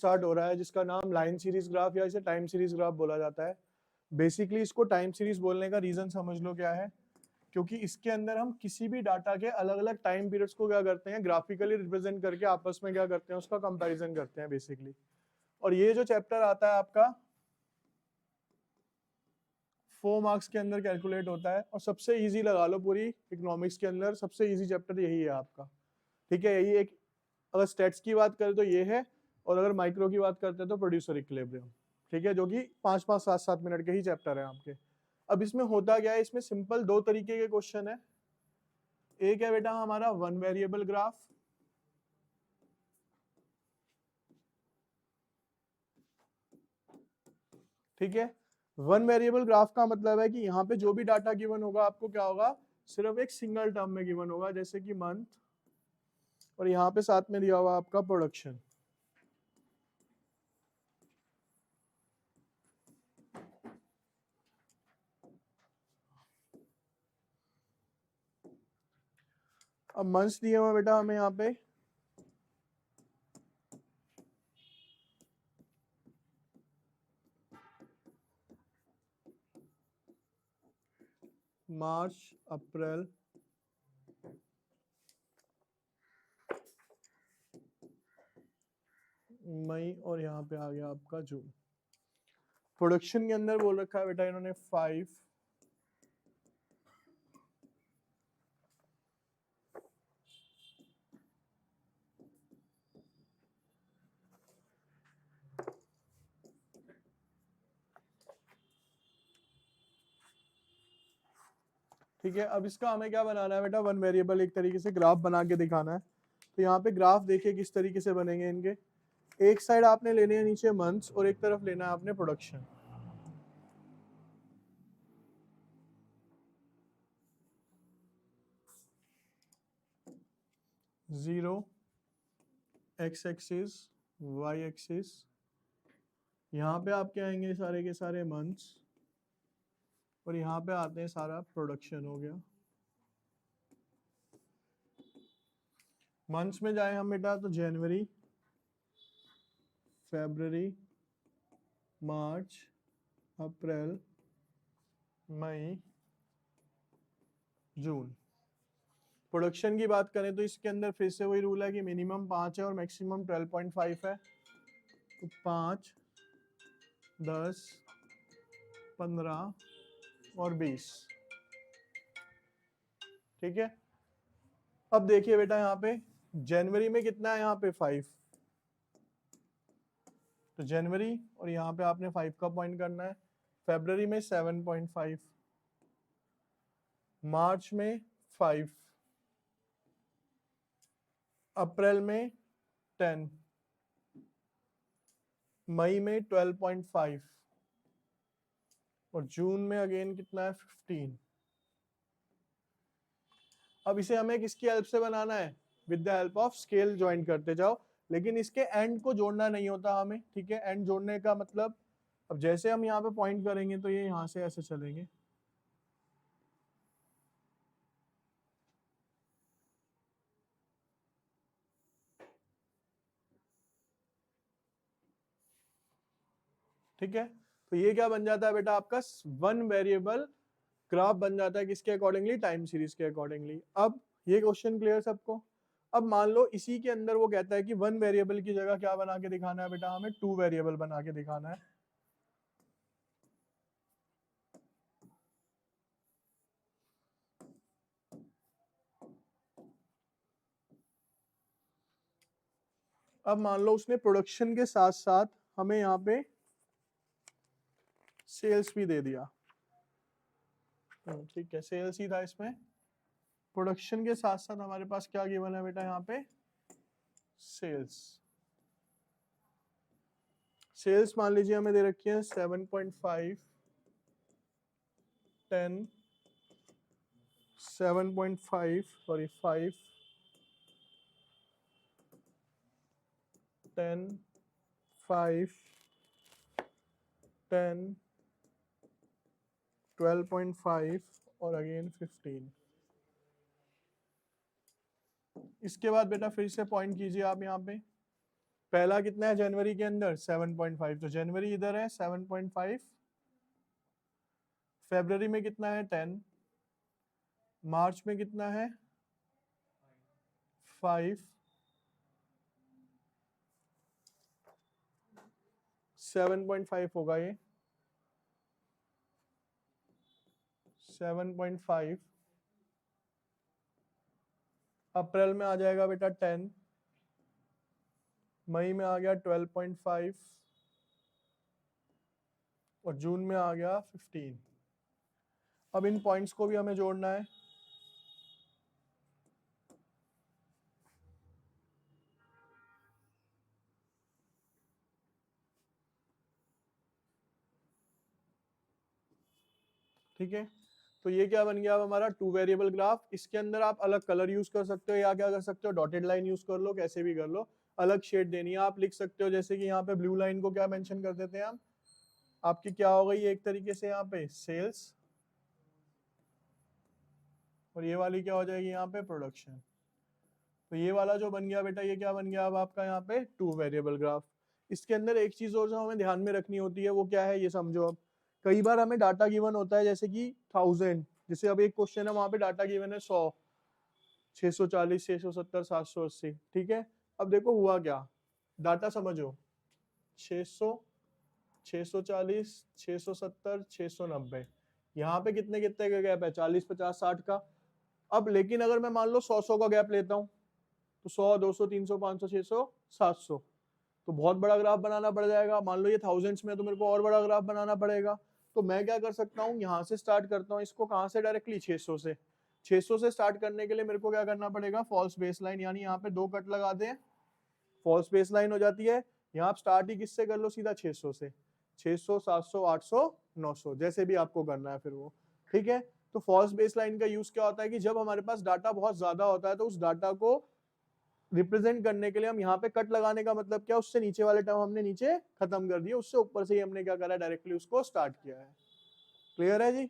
Start हो रहा है जिसका नाम लाइन सीरीज ग्राफ या इसे टाइम सीरीज ग्राफ बोला जाता है। बेसिकली इसको टाइम सीरीज बोलने का रीजन समझ लो क्या है, क्योंकि इसके अंदर हम किसी भी डाटा के अलग अलग टाइम पीरियड्स को क्या करते हैं, ग्राफिकली रिप्रेजेंट करके आपस में क्या करते हैं, उसका कंपैरिजन करते हैं बेसिकली। और ये जो चैप्टर आता है आपका 4 मार्क्स के अंदर कैलकुलेट होता है, और सबसे इजी लगा लो पूरी इकोनॉमिक्स के अंदर सबसे इजी चैप्टर यही है आपका। ठीक है, यही एक, अगर स्टेट्स की बात करें तो ये है, और अगर माइक्रो की बात करते हैं तो प्रोड्यूसर इक्विलिब्रियम। ठीक है, जो कि 5-5, 7-7 मिनट के ही चैप्टर है आपके। अब इसमें होता क्या है, इसमें सिंपल 2 तरीके के क्वेश्चन है। एक है बेटा हमारा 1 वेरिएबल ग्राफ, ठीक है। 1 वेरिएबल ग्राफ का मतलब है कि यहाँ पे जो भी डाटा गिवन होगा आपको क्या होगा, सिर्फ एक सिंगल टर्म में गिवन होगा, जैसे कि मंथ, और यहाँ पे साथ में दिया हुआ आपका प्रोडक्शन। अब मंथ्स दिए हुए बेटा हमें यहाँ पे मार्च, अप्रैल, मई, और यहाँ पे आ गया आपका जून। प्रोडक्शन के अंदर बोल रखा है बेटा इन्होंने 5, ठीक है। अब इसका हमें क्या बनाना है बेटा, 1 वेरिएबल एक तरीके से ग्राफ बना के दिखाना है। तो यहाँ पे ग्राफ देखिए किस तरीके से बनेंगे इनके। एक साइड आपने लेने हैं नीचे मंथ्स, और एक तरफ लेना है आपने production. Zero x axis, y axis, यहाँ पे आपके आएंगे सारे के सारे मंथ्स, और यहाँ पे आते हैं सारा प्रोडक्शन हो गया। मंथ्स में जाए हम बेटा तो जनवरी, फरवरी, मार्च, अप्रैल, मई, जून। प्रोडक्शन की बात करें तो इसके अंदर फिर से वही रूल है कि मिनिमम 5 है और मैक्सिमम 12.5 है। तो 5, 10, 15 और 20। ठीक है, अब देखिए बेटा यहाँ पे जनवरी में कितना है, यहाँ पे 5, तो जनवरी और यहाँ पे आपने 5 का पॉइंट करना है। फरवरी में 7.5, मार्च में 5, अप्रैल में 10, मई में 12.5, और जून में अगेन कितना है, 15। अब इसे हमें किसकी हेल्प से बनाना है, with the help of scale join करते जाओ, लेकिन इसके एंड को जोड़ना नहीं होता हमें। ठीक है, एंड जोड़ने का मतलब, अब जैसे हम यहाँ पे पॉइंट करेंगे तो ये यहाँ से ऐसे चलेंगे। ठीक है, तो ये क्या बन जाता है बेटा आपका 1 वेरिएबल ग्राफ बन जाता है, किसके अकॉर्डिंगली, टाइम सीरीज के अकॉर्डिंगली। अब ये क्वेश्चन क्लियर सबको। अब मान लो इसी के अंदर वो कहता है कि 1 वेरिएबल की जगह क्या बना के दिखाना है बेटा, हमें 2 वेरिएबल बना के दिखाना है। अब मान लो उसने प्रोडक्शन के साथ साथ हमें यहाँ पे सेल्स भी दे दिया। ठीक है, सेल्स ही था इसमें। प्रोडक्शन के साथ साथ हमारे पास क्या गिवन है बेटा, यहाँ पे सेल्स। सेल्स मान लीजिए हमें दे रखी है 7.5, 10, 7.5 सॉरी 5, 10, 5, 10, 12.5 और अगेन 15। इसके बाद बेटा फिर से पॉइंट कीजिए आप यहाँ पे, पहला कितना है जनवरी के अंदर 7.5, तो जनवरी इधर है 7.5, फरवरी में कितना है 10, मार्च में कितना है 5, 7.5 होगा ये 7.5, अप्रैल में आ जाएगा बेटा 10, मई में आ गया 12.5 और जून में आ गया 15। अब इन पॉइंट्स को भी हमें जोड़ना है। ठीक है, तो ये क्या बन गया अब हमारा 2 वेरिएबल ग्राफ। इसके अंदर आप अलग कलर यूज कर सकते हो या क्या कर सकते हो, डॉटेड लाइन यूज कर लो, कैसे भी कर लो। अलग शेड देनी है आप लिख सकते हो, जैसे कि यहाँ पे ब्लू लाइन को क्या मेंशन कर देते हैं हम, आपकी क्या हो गई एक तरीके से यहाँ पे सेल्स, और ये वाली क्या हो जाएगी यहाँ पे प्रोडक्शन। तो ये वाला जो बन गया बेटा, ये क्या बन गया अब आपका यहाँ पे 2 वेरिएबल ग्राफ। इसके अंदर एक चीज और जो हमें ध्यान में रखनी होती है वो क्या है, ये समझो। अब कई बार हमें डाटा गिवन होता है जैसे कि 1000, जैसे अब एक क्वेश्चन है वहां पे डाटा गिवन है 100, 640, 670, 780, ठीक है। अब देखो हुआ क्या, डाटा समझो 600, 640, 670, 690, यहाँ पे कितने कितने का गैप है, 40, 50, 60 का। अब लेकिन अगर मैं मान लो 100 का गैप लेता हूँ, तो 100, 200, 300, 500, 600, 700, तो बहुत बड़ा ग्राफ बनाना पड़ जाएगा। मान लो ये थाउजेंड्स में, तो मेरे को और बड़ा ग्राफ बनाना पड़ेगा। तो मैं क्या कर सकता हूँ, यहाँ से स्टार्ट करता हूँ इसको, कहाँ से, डायरेक्टली 600 से। 600 से स्टार्ट करने के लिए मेरे को क्या करना पड़ेगा, फॉल्स बेस लाइन, यानी यहाँ पे 2 कट लगा दें, फॉल्स बेस लाइन हो जाती है। यहाँ आप स्टार्ट ही किससे कर लो, सीधा 600 से। 600, 700, 800, 900, जैसे भी आपको करना है फिर वो, ठीक है। तो फॉल्स बेस लाइन का यूज क्या होता है कि जब हमारे पास डाटा बहुत ज्यादा होता है तो उस डाटा को रिप्रेजेंट करने के लिए हम यहाँ पे कट लगाने का मतलब क्या, उससे नीचे वाले टर्म हमने नीचे खत्म कर दिए, उससे ऊपर से ही हमने क्या करा, डायरेक्टली उसको स्टार्ट किया है। क्लियर है जी।